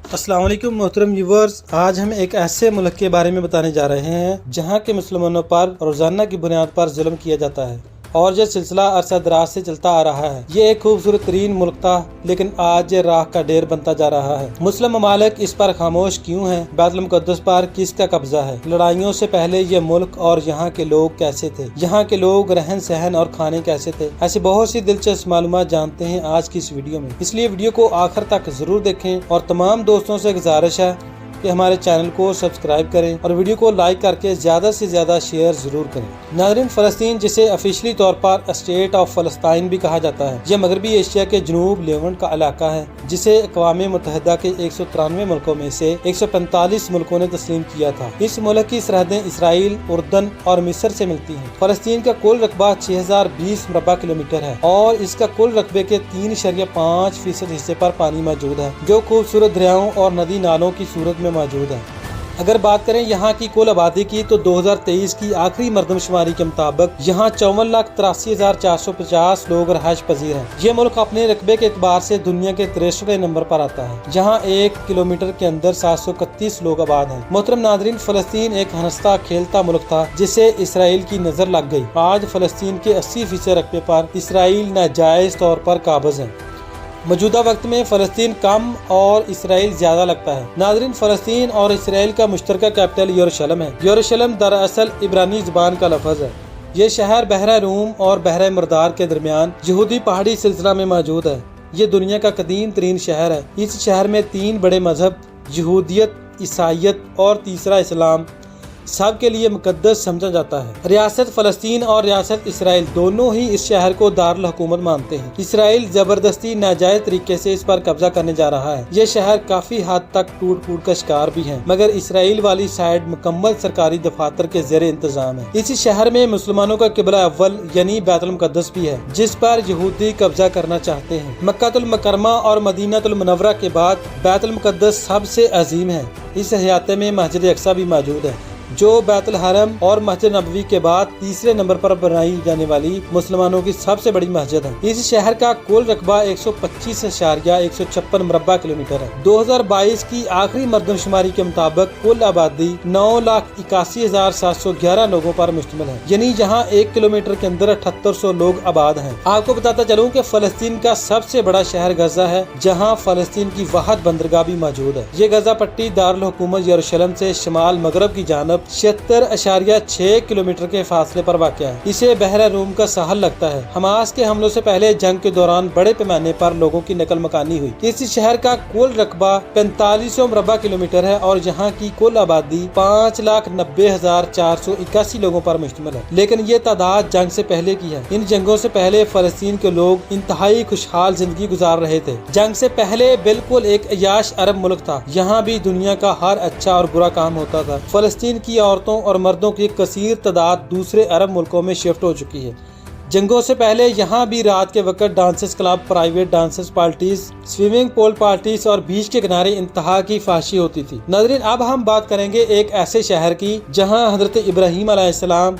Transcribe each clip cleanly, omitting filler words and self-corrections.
अस्सलाम वालेकुम मोहतरम व्यूवर्स, आज हम एक ऐसे मुल्क के बारे में बताने जा रहे हैं जहां के मुसलमानों पर रोजाना की बुनियाद पर जुल्म किया जाता है और यह सिलसिला अरसा दराज से चलता आ रहा है। ये एक खूबसूरत तरीन मुल्क था, लेकिन आज ये राख का ढेर बनता जा रहा है। मुस्लिम ममालिक इस पर खामोश क्यों हैं? बैतुल मुक़द्दस पर किसका कब्जा है? लड़ाइयों से पहले ये मुल्क और यहाँ के लोग कैसे थे? यहाँ के लोग रहन सहन और खाने कैसे थे? ऐसी बहुत सी दिलचस्प मालूमात जानते हैं आज की इस वीडियो में, इसलिए वीडियो को आखिर तक जरूर देखें और तमाम दोस्तों से गुजारिश है कि हमारे चैनल को सब्सक्राइब करें और वीडियो को लाइक करके ज़्यादा से ज़्यादा शेयर ज़रूर करें। नाज़रीन, फ़लस्तीन, जिसे ऑफिशियली तौर पर स्टेट ऑफ फ़लस्तीन भी कहा जाता है, यह मगरबी एशिया के जनूब लेवेंट का इलाका है, जिसे अक़वाम मुत्तहिदा के 193 मुल्कों में से 145 मुल्कों ने तस्लीम किया था। इस मुल्क की सरहदें इसराइल, उर्दन और मिस्र से मिलती हैं। फ़लस्तीन का कुल रकबा 6020 मुरबा किलोमीटर है और इसका कुल रकबे के 3.5% हिस्से पर पानी मौजूद है, जो खूबसूरत दरियाओं और नदी नालों की सूरत में मौजूद है। अगर बात करें यहाँ की कुल आबादी की, तो 2023 की आखिरी मरदमशुमारी के मुताबिक यहाँ 54,83,450 लोग रहायश पजीर हैं। ये मुल्क अपने रकबे के एतबार से दुनिया के 63वें नंबर पर आता है, जहाँ 1 किलोमीटर के अंदर 731 लोग आबाद हैं। मोहतरम नाज़रीन, फ़लस्तीन एक हंसता खेलता मुल्क था जिसे इसराइल की नजर लग गई। आज फ़लस्तीन के 80% रकबे पर इसराइल नाजायज तौर पर काबिज है। मौजूदा वक्त में फ़लस्तीन कम और इसराइल ज्यादा लगता है। नाज़रीन, फ़लस्तीन और इसराइल का मुश्तरका कैपिटल यरूशलेम है। यरूशलेम दरअसल इब्रानी ज़बान का लफ्ज़ है। ये शहर बहरा रूम और बहरा मुर्दार के दरमियान यहूदी पहाड़ी सिलसिला में मौजूद है। ये दुनिया का कदीम तरीन शहर है। इस शहर में 3 बड़े मजहब, यहूदियत, ईसाईयत और तीसरा इस्लाम, सब के लिए मुकद्दस समझा जाता है। रियासत फ़लस्तीन और रियासत इसराइल दोनों ही इस शहर को दारुल हुकूमत मानते हैं। इसराइल जबरदस्ती नाजायज तरीके से इस पर कब्जा करने जा रहा है। ये शहर काफी हद तक टूट फूट का शिकार भी है, मगर इसराइल वाली साइड मुकम्मल सरकारी दफातर के ज़ेरे इंतजाम है। इस शहर में मुसलमानों का किबला अव्वल यानी बैतुल मुक़द्दस भी है, जिस पर यहूदी कब्जा करना चाहते हैं। मक्कातुल मुकर्रमा और मदीनातुल मुनव्वरा के बाद बैतुल मुक़द्दस सबसे अजीम है। इस अहाते में मस्जिद अक्सा भी मौजूद है, जो बैतुल हरम और मस्जिद नबवी के बाद तीसरे नंबर पर बनाई जाने वाली मुसलमानों की सबसे बड़ी मस्जिद है। इस शहर का कुल रकबा 125.156 मुरबा किलोमीटर है। 2022 की आखिरी मरदमशुमारी के मुताबिक कुल आबादी 9,81,711 लोगों पर मुश्तमिल है, यानी जहां 1 किलोमीटर के अंदर 7800 लोग आबाद हैं। आपको बताता चलूं कि फ़लस्तीन का सबसे बड़ा शहर गजा है, जहाँ फ़लस्तीन की वाहिद बंदरगाह भी मौजूद है। ये गजा पट्टी दारुल हुकूमत यरूशलेम से शिमाल मगरब की जानब 76.6 किलोमीटर के फासले पर वाक़या है। इसे बहरा रूम का साहल लगता है। हमास के हमलों से पहले जंग के दौरान बड़े पैमाने पर लोगों की नकल मकानी हुई। इस शहर का कुल रकबा 4500 मुरबा किलोमीटर है और यहाँ की कुल आबादी 5,90,481 लोगों पर मुश्तमिल है, लेकिन ये तादाद जंग से पहले की है। इन जंगों से पहले फ़लस्तीन के लोग इंतहाई खुशहाल जिंदगी गुजार रहे थे। जंग से पहले बिल्कुल एक अयाश अरब मुल्क था। यहाँ भी दुनिया का हर अच्छा और बुरा काम होता था। फ़लस्तीन की औरतों और मर्दों की कसीर तादाद दूसरे अरब मुल्कों में शिफ्ट हो चुकी है। जंगों से पहले यहाँ भी रात के वक्त dances club, private dances parties, swimming pool parties और बीच के किनारे इंतहा की फाशी होती थी। नाज़रीन, अब हम बात करेंगे एक ऐसे शहर की जहाँ हजरत इब्राहीम अलैहिस्सलाम,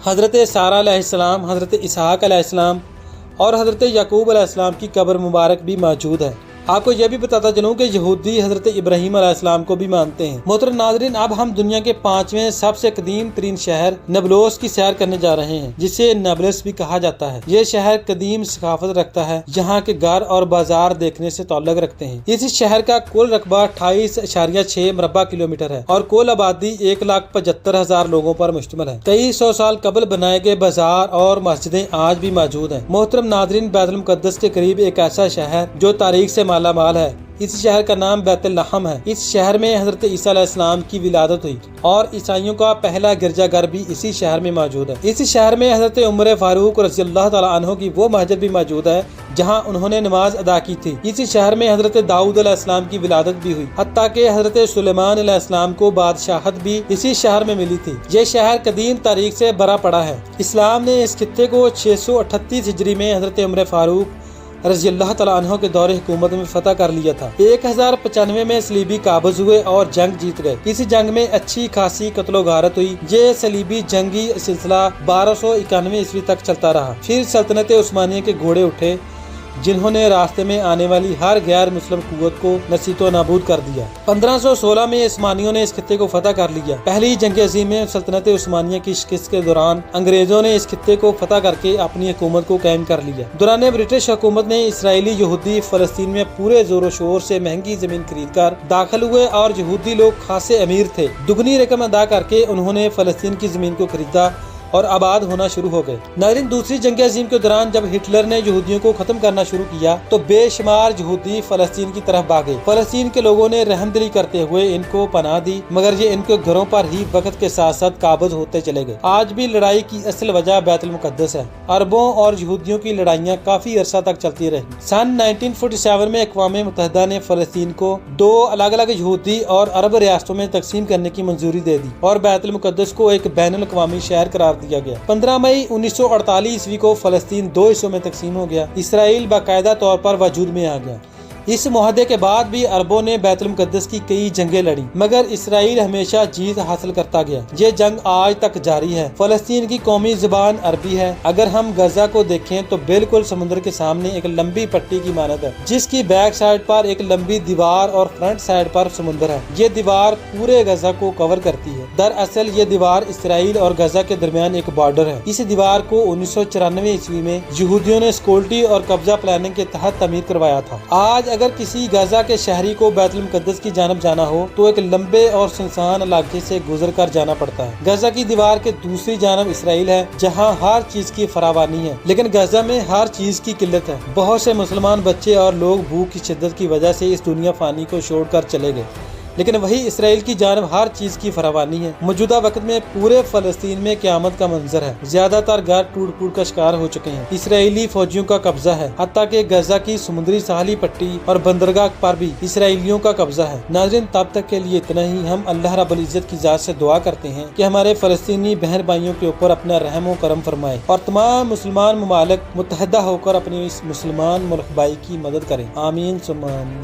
हजरत सारा अलैहिस्सलाम, हजरत इसहाक अलैहिस्सलाम और हजरत याकूब अलैहिस्सलाम की कब्र मुबारक भी मौजूद है। आपको यह भी बताता चलूं कि यहूदी हजरत इब्राहीम अलैहिस्सलाम को भी मानते हैं। मोहतरम नाज़रीन, अब हम दुनिया के 5वें सबसे कदीम तरीन शहर नबलोस की सैर करने जा रहे हैं, जिसे नबलस भी कहा जाता है। ये शहर कदीम सकाफत रखता है। यहाँ के घर और बाजार देखने से ताल्लुक रखते हैं। इस शहर का कुल रकबा 28.6 मुरबा किलोमीटर है और कुल आबादी 1,75,000 लोगों पर मुश्तमिल है। कई 100 साल कबल बनाए गए बाजार और मस्जिदें आज भी मौजूद हैं। मोहतरम नाज़रीन, बैतुल मुक़द्दस के करीब एक ऐसा शहर जो तारीख से माला माल है। इस शहर का नाम बैतुल लहम है। इस शहर में हजरत ईसा अलैहिस्सलाम की विलादत हुई और ईसाइयों का पहला गिरजाघर भी इसी शहर में मौजूद है। इस शहर में हजरत उमर फारूक रज़ियल्लाहु तआला अन्हु की वो मस्जिद भी मौजूद है जहां उन्होंने नमाज अदा की थी। इस शहर में हजरत दाऊद अलैहिस्सलाम की विलादत भी हुई, हत्ता कि हजरत सुलेमान अलैहिस्सलाम को बादशाहत भी इसी शहर में मिली थी। ये शहर कदीम तारीख से भरा पड़ा है। इस्लाम ने इस खित्ते को 638 हिजरी में हजरत उमर फारूक रज़ियल्लाहु तआला अन्हु के दौरे हुकूमत में फतह कर लिया था। 1095 में सलीबी काबिज हुए और जंग जीत गए। इस जंग में अच्छी खासी कत्लो गारत हुई। ये सलीबी जंगी सिलसिला 1291 ईस्वी तक चलता रहा। फिर सल्तनत उस्मानिया के घोड़े उठे जिन्होंने रास्ते में आने वाली हर गैर मुस्लिम कुव्वत को नसीतो नाबूद कर दिया। 1516 में उस्मानियों ने इस खित्ते को फतह कर लिया। पहली जंग अजीम में सल्तनत उस्मानिया की शिकस्त के दौरान अंग्रेजों ने इस खित्ते को फतह करके अपनी हुकूमत को कायम कर लिया। दौरान ब्रिटिश हुकूमत ने इसराइली यहूदी फलस्तीन में पूरे जोरों शोर से महंगी जमीन खरीद कर दाखिल हुए और यहूदी लोग खासे अमीर थे। दुगनी रकम अदा करके उन्होंने फलस्तीन की जमीन को खरीदा और आबाद होना शुरू हो गए। नाज़रीन, दूसरी जंग अजीम के दौरान जब हिटलर ने यहूदियों को खत्म करना शुरू किया तो बेशुमार यहूदी फलस्तीन की तरफ भागे। फलस्तीन के लोगों ने रहमदिली करते हुए इनको पनाह दी, मगर ये इनके घरों पर ही वक्त के साथ साथ काबज होते चले गए। आज भी लड़ाई की असल वजह बैतुल मुक़द्दस है। अरबों और यहूदियों की लड़ाइयाँ काफी अरसा तक चलती रही। सन 1947 में अक़वाम मुत्तहिदा ने फलस्तीन को 2 अलग अलग यहूदी और अरब रियासतों में तकसीम करने की मंजूरी दे दी और बैतुल मुक़द्दस को एक बैनुल अक़वामी शहर करार दिया गया। 15 मई 1948 ईस्वी को फलस्तीन 2 हिस्सों में तकसीम हो गया। इसराइल बाकायदा तौर पर वजूद में आ गया। इस मुआहदे के बाद भी अरबों ने बैतुल मुक़द्दस की कई जंगें लड़ी, मगर इसराइल हमेशा जीत हासिल करता गया। ये जंग आज तक जारी है। फलस्तीन की कौमी ज़बान अरबी है। अगर हम गजा को देखें तो बिल्कुल समुद्र के सामने एक लंबी पट्टी की मानद है, जिसकी बैक साइड पर एक लंबी दीवार और फ्रंट साइड पर समुद्र है। ये दीवार पूरे गजा को कवर करती है। दरअसल ये दीवार इसराइल और गजा के दरमियान एक बॉर्डर है। इस दीवार को 1994 ईस्वी में यहूदियों ने सिक्योरिटी और कब्जा प्लानिंग के तहत तमीर करवाया था। आज अगर किसी गजा के शहरी को बैतुल मुक़द्दस की जानब जाना हो तो एक लंबे और सुनसान इलाके से गुजर कर जाना पड़ता है। गजा की दीवार के दूसरी जानब इसराइल है, जहां हर चीज की फरावानी है, लेकिन गजा में हर चीज की किल्लत है। बहुत से मुसलमान बच्चे और लोग भूख की शिद्दत की वजह से इस दुनिया फानी को छोड़कर चले गए, लेकिन वही इसराइल की जानब हर चीज की फरावानी है। मौजूदा वक्त में पूरे फलस्तीन में क़यामत का मंजर है। ज्यादातर घर टूट फूट का शिकार हो चुके हैं। इसराइली फौजियों का कब्जा है, हत्ता कि गजा की समुद्री साहली पट्टी और बंदरगाह पर भी इसराइलियों का कब्जा है। नाज़रीन, तब तक के लिए इतना ही। हम अल्लाह रब्बुल इज्जत की जात से दुआ करते हैं कि हमारे फलस्तीनी बहन भाइयों के ऊपर अपना रहम व करम फरमाए और तमाम मुसलमान ममालिक मुत्तहिदा होकर अपने इस मुसलमान मुल्क भाई की मदद करें। आमीन सुम्मा आमीन।